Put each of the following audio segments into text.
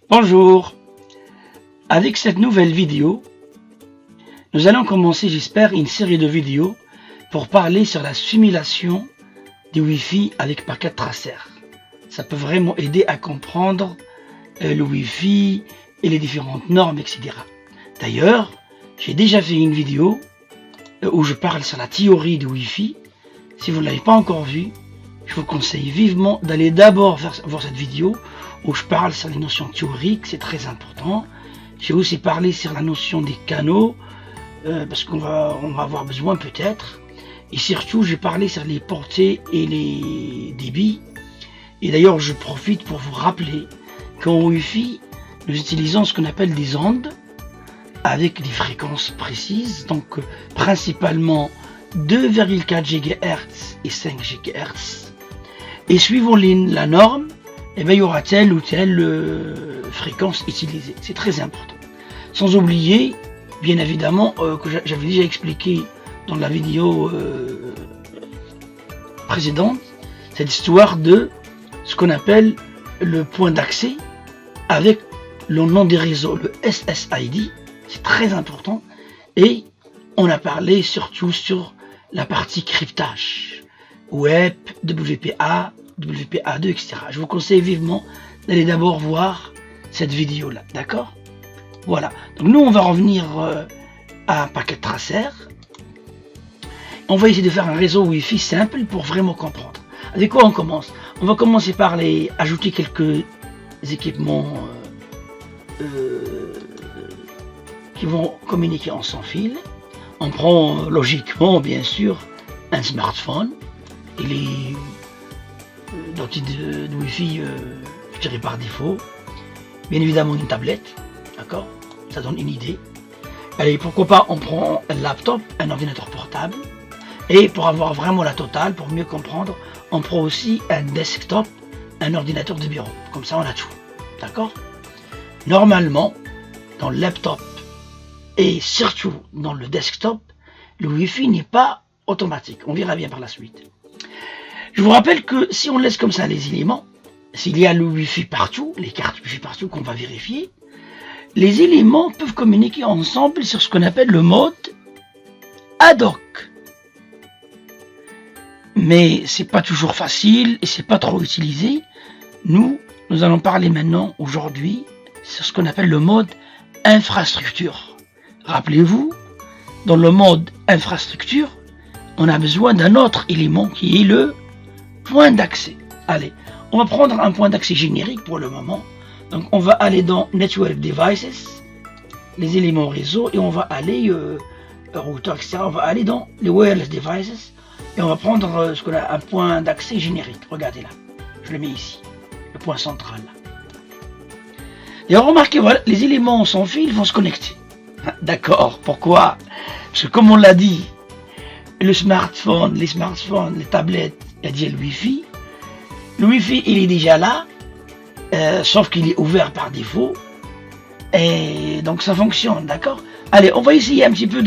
Bonjour. Avec cette nouvelle vidéo, nous allons commencer, j'espère, une série de vidéos pour parler sur la simulation du Wi-Fi avec packet tracer. Ça peut vraiment aider à comprendre le Wi-Fi et les différentes normes, etc. D'ailleurs, j'ai déjà fait une vidéo où je parle sur la théorie du Wi-Fi. Si vous ne l'avez pas encore vue, je vous conseille vivement d'aller d'abord voir cette vidéo où je parle sur les notions théoriques, c'est très important. J'ai aussi parlé sur la notion des canaux, parce qu'on va avoir besoin peut-être. Et surtout, j'ai parlé sur les portées et les débits. Et d'ailleurs, je profite pour vous rappeler qu'en Wi-Fi, nous utilisons ce qu'on appelle des ondes avec des fréquences précises, donc principalement 2,4 GHz et 5 GHz. Et suivant la norme, eh bien, il y aura telle ou telle fréquence utilisée. C'est très important. Sans oublier, bien évidemment, que j'avais déjà expliqué dans la vidéo précédente, cette histoire de ce qu'on appelle le point d'accès avec le nom des réseaux, le SSID. C'est très important. Et on a parlé surtout sur la partie cryptage, web, WPA, WPA2, etc. Je vous conseille vivement d'aller d'abord voir cette vidéo-là, d'accord? Voilà. Donc nous, on va revenir à packet tracer. On va essayer de faire un réseau Wi-Fi simple pour vraiment comprendre. Avec quoi on commence? On va commencer par ajouter quelques équipements qui vont communiquer en sans fil. On prend logiquement, bien sûr, un smartphone. Il est doté de Wi-Fi, je dirais par défaut. Bien évidemment une tablette, d'accord? Ça donne une idée. Allez, pourquoi pas, on prend un laptop, un ordinateur portable. Et pour avoir vraiment la totale, pour mieux comprendre, on prend aussi un desktop, un ordinateur de bureau. Comme ça, on a tout, d'accord? Normalement, dans le laptop et surtout dans le desktop, le Wi-Fi n'est pas automatique. On verra bien par la suite. Je vous rappelle que si on laisse comme ça les éléments, s'il y a le Wi-Fi partout, les cartes Wi-Fi partout qu'on va vérifier, les éléments peuvent communiquer ensemble sur ce qu'on appelle le mode ad hoc. Mais c'est pas toujours facile et c'est pas trop utilisé. Nous allons parler maintenant, aujourd'hui, sur ce qu'on appelle le mode infrastructure. Rappelez-vous, dans le mode infrastructure, on a besoin d'un autre élément qui est le point d'accès. Allez, on va prendre un point d'accès générique pour le moment. Donc on va aller dans Network Devices, les éléments réseau, et on va aller, routeur, etc. On va aller dans les Wireless Devices, et on va prendre ce qu'on a un point d'accès générique. Regardez là, je le mets ici, le point central. Et remarquez, voilà, les éléments sans fil vont se connecter. D'accord, pourquoi? Parce que comme on l'a dit, les smartphones, les tablettes, il y a le Wi-Fi. Le Wi-Fi, il est déjà là, sauf qu'il est ouvert par défaut. Et donc ça fonctionne, d'accord? Allez, on va essayer un petit peu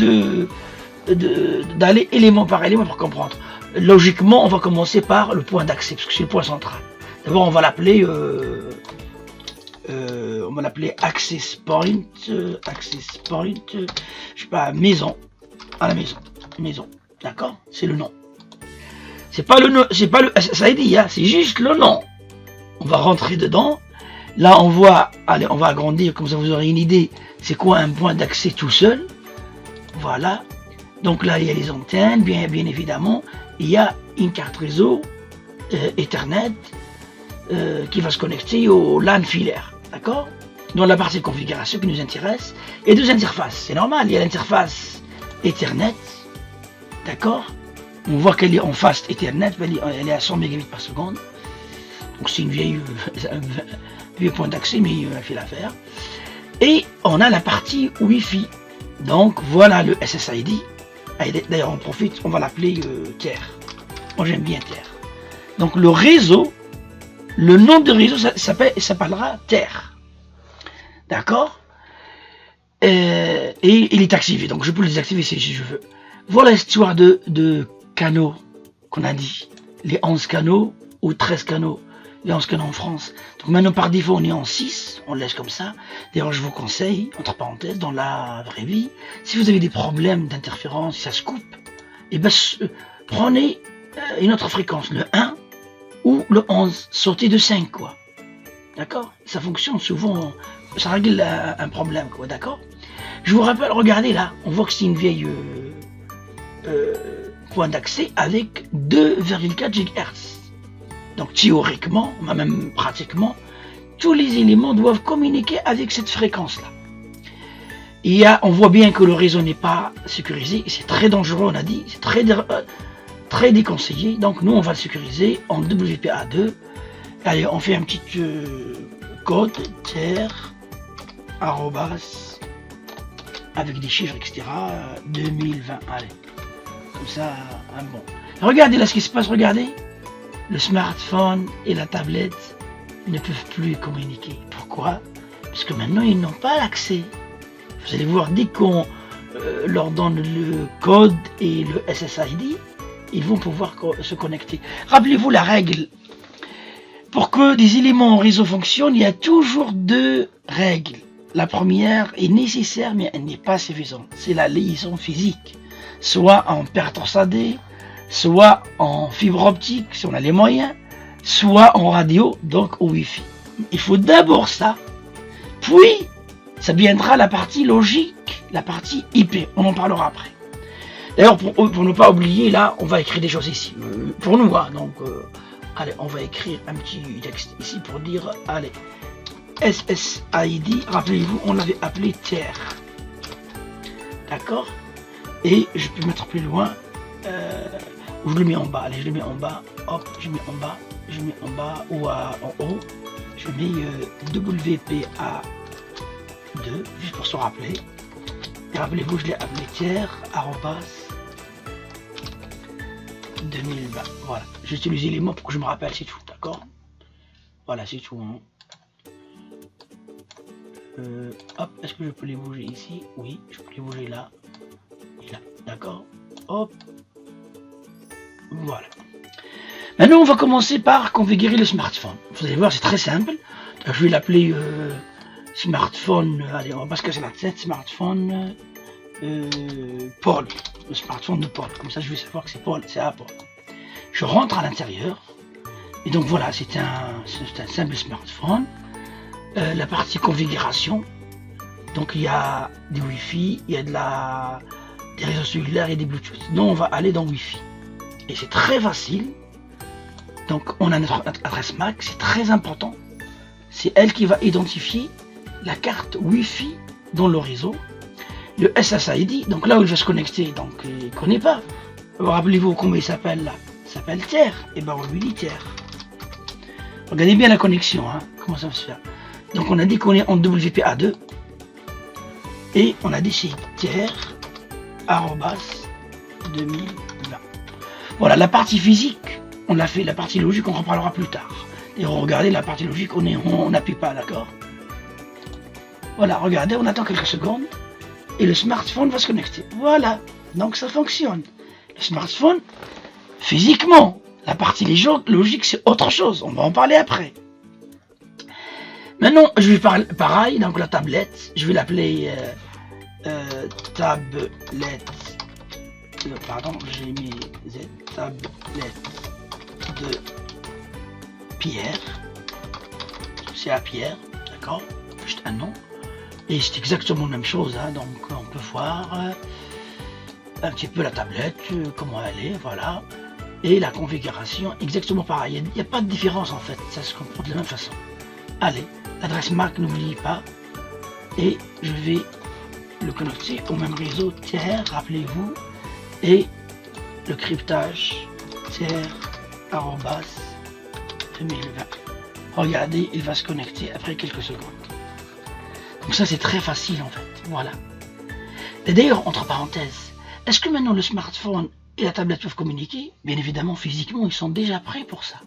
d'aller élément par élément pour comprendre. Logiquement, on va commencer par le point d'accès, parce que c'est le point central. D'abord, on va l'appeler access point, je sais pas, maison, à la maison, d'accord? C'est le nom. C'est pas le nom, c'est pas le SSID, hein, c'est juste le nom. On va rentrer dedans. Là, on voit, allez, on va agrandir, comme ça vous aurez une idée, c'est quoi un point d'accès tout seul. Voilà. Donc là, il y a les antennes, bien évidemment. Il y a une carte réseau Ethernet qui va se connecter au LAN filaire, d'accord? Dans la partie configuration qui nous intéresse, et deux interfaces. C'est normal, il y a l'interface Ethernet, d'accord? On voit qu'elle est en fast Ethernet, elle est à 100 mégabits par seconde. Donc c'est une vieille point d'accès, mais il fait l'affaire. Et on a la partie Wi-Fi. Donc voilà le SSID. D'ailleurs on profite, on va l'appeler Terre. Moi j'aime bien Terre. Donc le réseau, le nom de réseau s'appellera Terre. D'accord? Et il est activé, donc je peux le désactiver si je veux. Voilà l'histoire de canaux qu'on a dit. Les 11 canaux ou 13 canaux et en ce qu'on est en France. Donc maintenant par défaut on est en 6, on laisse comme ça. D'ailleurs je vous conseille, entre parenthèses, dans la vraie vie, si vous avez des problèmes d'interférence, si ça se coupe, et ben prenez une autre fréquence, le 1 ou le 11, sortez de 5 quoi. D'accord? Ça fonctionne souvent, ça règle un problème quoi, d'accord? Je vous rappelle, regardez là, on voit que c'est une vieille point d'accès avec 2,4 GHz. Donc théoriquement, même pratiquement, tous les éléments doivent communiquer avec cette fréquence-là. Et on voit bien que le réseau n'est pas sécurisé, c'est très dangereux, on a dit, c'est très déconseillé. Donc nous, on va le sécuriser en WPA2. Allez, on fait un petit code tiers, arrobas, avec des chiffres, etc. 2020, allez. Comme ça, bon. Regardez là ce qui se passe, regardez. Le smartphone et la tablette ne peuvent plus communiquer. Pourquoi? Parce que maintenant, ils n'ont pas l'accès. Vous allez voir, dès qu'on leur donne le code et le SSID, ils vont pouvoir se connecter. Rappelez-vous la règle. Pour que des éléments en réseau fonctionnent, il y a toujours deux règles. La première est nécessaire, mais elle n'est pas suffisante. C'est la liaison physique. Soit en perte torsadée, soit en fibre optique, si on a les moyens, soit en radio, donc au Wi-Fi. Il faut d'abord ça, puis ça viendra la partie logique, la partie IP. On en parlera après. D'ailleurs, pour ne pas oublier, là, on va écrire des choses ici. Pour nous, hein, donc, allez, on va écrire un petit texte ici pour dire, allez, SSID, rappelez-vous, on l'avait appelé tiers. D'accord? Et je peux mettre plus loin, je le mets en bas, allez, je le mets en bas, hop, je mets en bas, je mets en bas ou en haut, je mets WPA2, juste pour se rappeler. Et rappelez-vous, je l'ai appelé tiers, arrobas 2020. Voilà, j'ai utilisé les mots pour que je me rappelle, c'est tout, d'accord? Voilà, c'est tout. Hein. Hop, est-ce que je peux les bouger ici? Oui, je peux les bouger là. Et là, d'accord? Hop. Voilà. Maintenant, on va commencer par configurer le smartphone. Vous allez voir, c'est très simple. Je vais l'appeler smartphone. Allez, on va pas se casser la tête. Smartphone Paul. Le smartphone de Paul. Comme ça, je vais savoir que c'est Paul, c'est à Paul. Je rentre à l'intérieur. Et donc voilà, c'est un simple smartphone. La partie configuration. Donc il y a du Wi-Fi, il y a des réseaux cellulaires et des Bluetooth. Donc on va aller dans Wi-Fi. Et c'est très facile. Donc on a notre adresse MAC, c'est très important. C'est elle qui va identifier la carte Wi-Fi dans le réseau. Le SSID, donc là où il va se connecter, donc il ne connaît pas. Rappelez-vous comment il s'appelle là. Il s'appelle tiers. Et ben on lui dit tiers. Regardez bien la connexion, hein, comment ça va se faire. Donc on a dit qu'on est en WPA2. Et on a dit c'est tiers, arrobas 2020. Voilà, la partie physique, on l'a fait, la partie logique, on en reparlera plus tard. Et regardez, la partie logique, on n'appuie pas, d'accord? Voilà, regardez, on attend quelques secondes, et le smartphone va se connecter. Voilà, donc ça fonctionne. Le smartphone, physiquement, la partie logique, c'est autre chose, on va en parler après. Maintenant, je vais parler pareil, donc la tablette, je vais l'appeler tablette. Pardon, j'ai mis Z, tablette de Pierre. C'est à Pierre, d'accord? Juste un nom. Et c'est exactement la même chose, hein, donc on peut voir un petit peu la tablette, comment elle est, voilà. Et la configuration, exactement pareil. Il n'y a pas de différence en fait, ça se comprend de la même façon. Allez, l'adresse MAC, n'oubliez pas. Et je vais le connecter au même réseau tiers, rappelez-vous. Et le cryptage tiers arrobas 2020. Regardez, il va se connecter après quelques secondes. Donc ça c'est très facile en fait, voilà. Et d'ailleurs, entre parenthèses, est-ce que maintenant le smartphone et la tablette peuvent communiquer? Bien évidemment, physiquement, ils sont déjà prêts pour ça.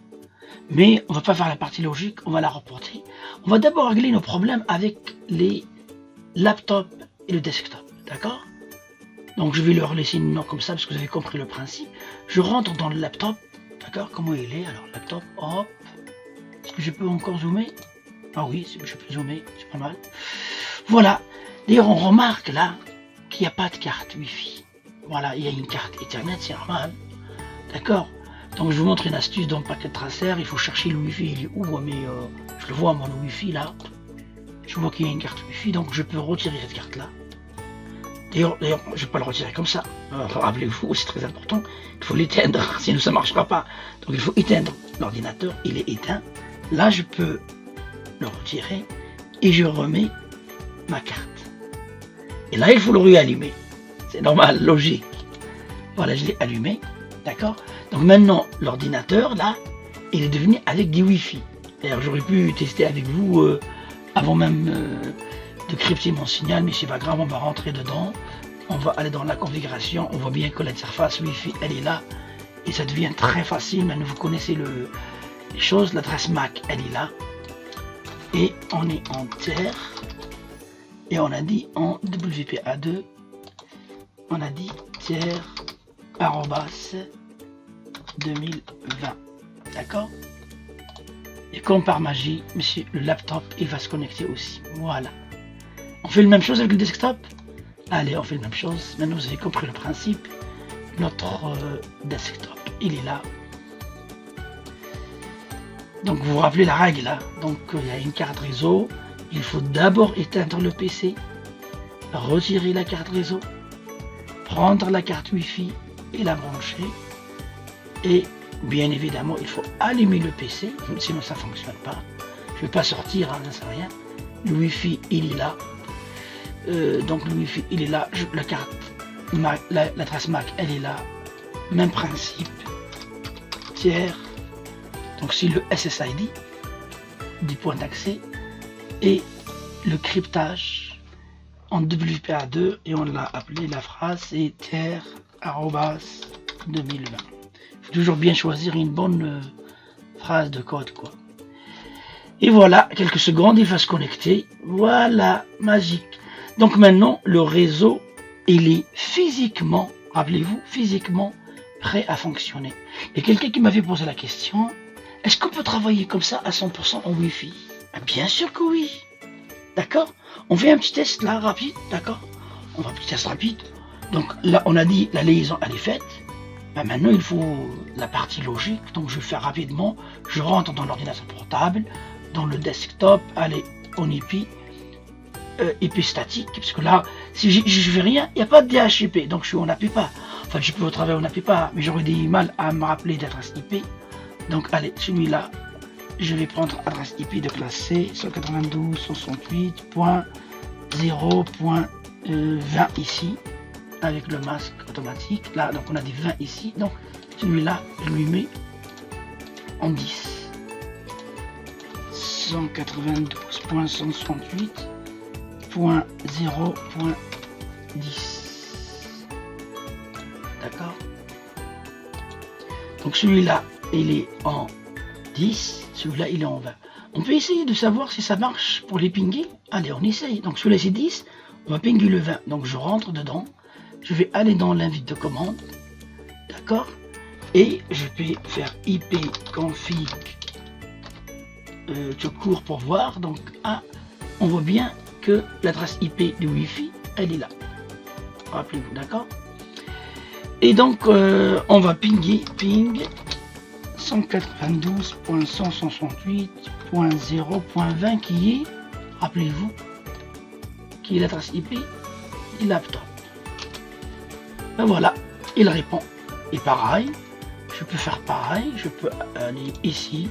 Mais on va pas faire la partie logique, on va la reporter. On va d'abord régler nos problèmes avec les laptops et le desktop, d'accord? Donc je vais leur laisser une nom comme ça parce que vous avez compris le principe. Je rentre dans le laptop, d'accord? Comment il est? Alors laptop, hop, que je peux encore zoomer? Ah oui, je peux zoomer, c'est pas mal. Voilà. D'ailleurs, on remarque là qu'il n'y a pas de carte Wi-Fi. Voilà, il y a une carte Ethernet, c'est normal. D'accord? Donc je vous montre une astuce dans le paquet tracer. Il faut chercher le Wi-Fi. Il est où? Mais je le vois, moi, le Wi-Fi là. Je vois qu'il y a une carte Wi-Fi, donc je peux retirer cette carte là. D'ailleurs, je ne vais pas le retirer comme ça. Rappelez-vous, c'est très important. Il faut l'éteindre, sinon ça ne marchera pas. Donc il faut éteindre l'ordinateur. Il est éteint. Là, je peux le retirer et je remets ma carte. Et là, il faut le réallumer. C'est normal, logique. Voilà, je l'ai allumé. D'accord? Donc maintenant, l'ordinateur, là, il est devenu avec des Wi-Fi. D'ailleurs, j'aurais pu tester avec vous avant même de crypter mon signal, mais c'est pas grave, on va rentrer dedans. On va aller dans la configuration. On voit bien que l'interface Wi-Fi, elle est là. Et ça devient très facile. Maintenant, vous connaissez les choses. L'adresse MAC, elle est là. Et on est en tiers. Et on a dit en WPA2. On a dit tiers arrobas 2020. D'accord? Et comme par magie, monsieur, le laptop, il va se connecter aussi. Voilà. On fait la même chose avec le desktop? Allez, on fait la même chose. Maintenant, vous avez compris le principe. Notre desktop, il est là. Donc, vous vous rappelez la règle là. Donc, il y a une carte réseau. Il faut d'abord éteindre le PC, retirer la carte réseau, prendre la carte Wi-Fi et la brancher. Et bien évidemment, il faut allumer le PC, sinon ça ne fonctionne pas. Je ne vais pas sortir, hein, ça ne sert à rien. Le Wi-Fi, il est là. Donc le Wi-Fi, il est là. La carte, la trace MAC, elle est là. Même principe. Tiers. Donc c'est le SSID, des points d'accès. Et le cryptage en WPA2, et on l'a appelé la phrase, c'est tiers arrobas 2020. Il faut toujours bien choisir une bonne phrase de code, quoi. Et voilà, quelques secondes, il va se connecter. Voilà, magique. Donc maintenant, le réseau, il est physiquement, rappelez-vous, physiquement prêt à fonctionner. Il y a quelqu'un qui m'avait posé la question, est-ce qu'on peut travailler comme ça à 100% en Wi-Fi? Bien sûr que oui. D'accord? On fait un petit test là, rapide, d'accord? On va un petit test rapide. Donc là, on a dit la liaison, elle est faite. Ben, maintenant, il faut la partie logique. Donc je vais faire rapidement. Je rentre dans l'ordinateur portable, dans le desktop. Allez, on IP. IP statique. Parce que là, si je fais rien, il n'y a pas de DHCP. Donc je suis en API pas. Enfin, je peux au travail en API pas. Mais j'aurais des mal à me rappeler d'adresse IP. Donc allez, celui-là. Je vais prendre adresse IP de classe C, 192.168.0.20 ici, avec le masque automatique. Là, donc on a des 20 ici. Donc celui-là, je lui mets en 10. 192.168.0.10. D'accord? Donc celui-là, il est en 10. Celui-là, il est en 20. On peut essayer de savoir si ça marche pour les pinguer. Allez, on essaye. Donc, celui-là, c'est 10. On va pinguer le 20. Donc, je rentre dedans. Je vais aller dans l'invite de commande. D'accord? Et je vais faire IP config tout court pour voir. Donc, on voit bien que l'adresse IP du Wi-Fi, elle est là. Rappelez-vous, d'accord? Et donc, on va pinguer, ping 192.168.0.20 qui est, rappelez-vous, qui est l'adresse IP du laptop. Ben voilà, il répond. Et pareil, je peux faire pareil, je peux aller ici,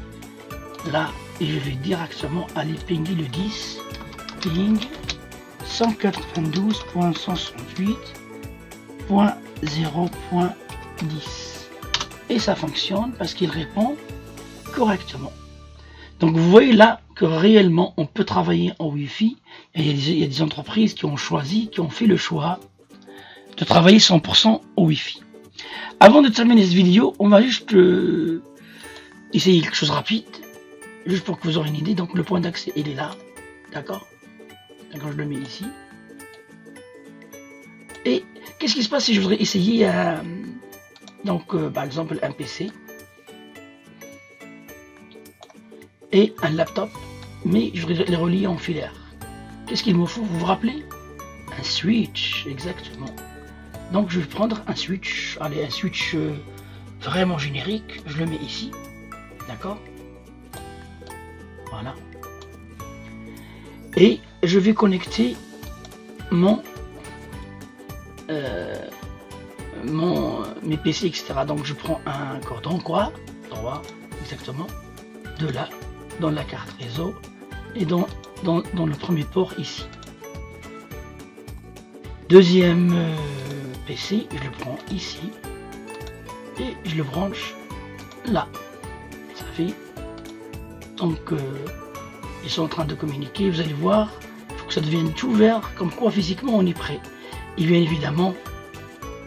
là, et je vais directement aller pinguer le 10, ping 192.168.0.10. Et ça fonctionne parce qu'il répond correctement. Donc vous voyez là que réellement on peut travailler en Wi-Fi. Et il y a des entreprises qui ont choisi, qui ont fait le choix de travailler 100% au Wi-Fi. Avant de terminer cette vidéo, on va juste essayer quelque chose de rapide, juste pour que vous aurez une idée. Donc le point d'accès, il est là, d'accord? Quand je le mets ici. Et qu'est-ce qui se passe si je voudrais essayer donc par exemple un PC? et un laptop, mais je vais les relier en filaire. Qu'est-ce qu'il me faut, vous vous rappelez? Un switch, exactement. Donc je vais prendre un switch, allez, un switch vraiment générique, je le mets ici, d'accord? Voilà. Et je vais connecter mes PC, etc. Donc je prends un cordon droit, exactement, de là, dans la carte réseau, et dans le premier port ici. Deuxième PC, je le prends ici, et je le branche là. Ça fait, donc ils sont en train de communiquer, vous allez voir, il faut que ça devienne tout vert, comme quoi physiquement on est prêt. Et bien évidemment,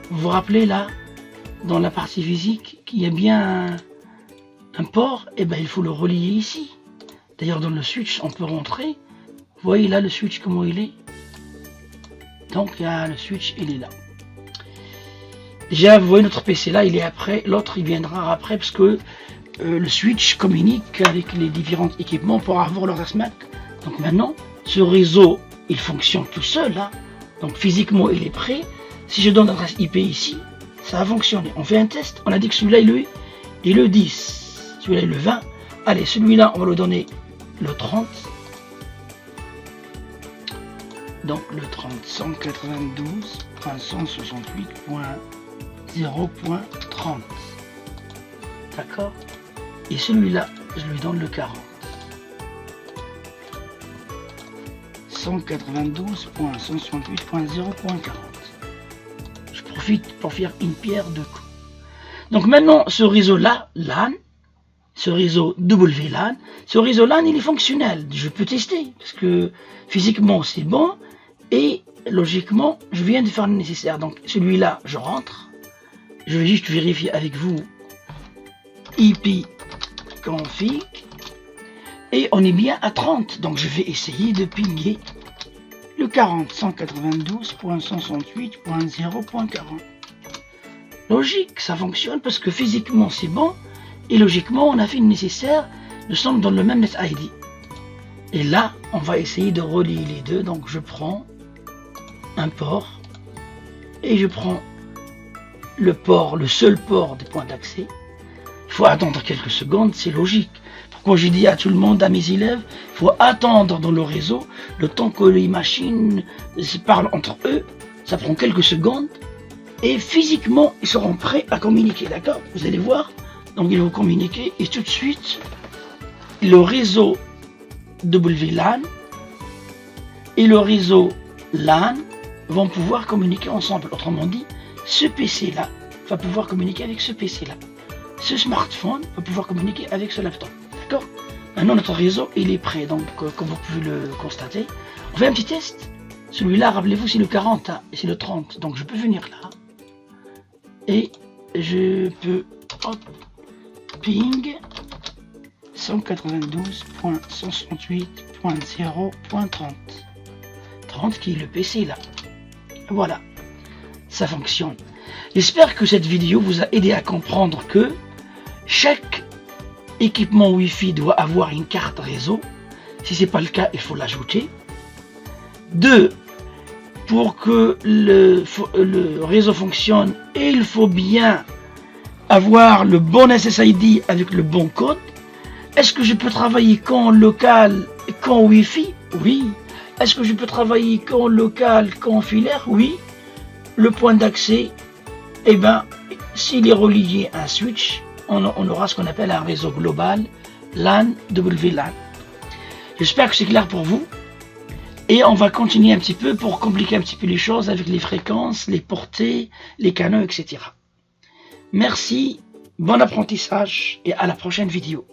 vous vous rappelez là, dans la partie physique, qu'il y a bien un port, et ben il faut le relier ici. D'ailleurs dans le switch, on peut rentrer, vous voyez là le switch comment il est. Donc le switch il est là. Déjà vous voyez notre PC là, il est après, l'autre il viendra après parce que le switch communique avec les différents équipements pour avoir leur adresse MAC. Donc maintenant, ce réseau, il fonctionne tout seul. Hein. Donc physiquement, il est prêt. Si je donne l'adresse IP ici, ça va fonctionner. On fait un test. On a dit que celui-là, il est le 10. Celui-là, il est le 20. Allez, celui-là, on va le donner le 30. Donc le 30, 192.168.0.30. D'accord? Et celui-là, je lui donne le 40. 192.168.0.40. Je profite pour faire une pierre deux coups. Donc maintenant, ce réseau-là, LAN, ce réseau WLAN, ce réseau LAN, il est fonctionnel. Je peux tester, parce que physiquement, c'est bon, et logiquement, je viens de faire le nécessaire. Donc celui-là, je rentre. Je vais juste vérifier avec vous IP config et on est bien à 30, donc je vais essayer de pinguer le 40, 192.168.0.40. Logique, ça fonctionne parce que physiquement c'est bon et logiquement on a fait le nécessaire, nous sommes dans le même NetID. Et là on va essayer de relier les deux, donc je prends un port et je prends le seul port des points d'accès. Il faut attendre quelques secondes, c'est logique. Pourquoi j'ai dit à tout le monde, à mes élèves, il faut attendre dans le réseau, le temps que les machines se parlent entre eux, ça prend quelques secondes, et physiquement, ils seront prêts à communiquer, d'accord? Vous allez voir, donc ils vont communiquer, et tout de suite, le réseau WLAN et le réseau LAN vont pouvoir communiquer ensemble. Autrement dit, ce PC-là va pouvoir communiquer avec ce PC-là. Ce smartphone va pouvoir communiquer avec ce laptop. D'accord? Maintenant, notre réseau, il est prêt. Donc, comme vous pouvez le constater, on fait un petit test. Celui-là, rappelez-vous, c'est le 40 hein, et c'est le 30. Donc, je peux venir là. Et je peux ping 192.168.0.30. 30 qui est le PC là. Voilà. Ça fonctionne. J'espère que cette vidéo vous a aidé à comprendre que chaque équipement Wi-Fi doit avoir une carte réseau. Si ce n'est pas le cas, il faut l'ajouter. 2. Pour que le réseau fonctionne, il faut bien avoir le bon SSID avec le bon code. Est-ce que je peux travailler qu'en local, qu'en Wi-Fi? Oui. Est-ce que je peux travailler qu'en local, qu'en filaire? Oui. Le point d'accès, eh ben, s'il est relié à un switch, on aura ce qu'on appelle un réseau global LAN, WLAN. J'espère que c'est clair pour vous. Et on va continuer un petit peu pour compliquer un petit peu les choses avec les fréquences, les portées, les canaux, etc. Merci, bon apprentissage et à la prochaine vidéo.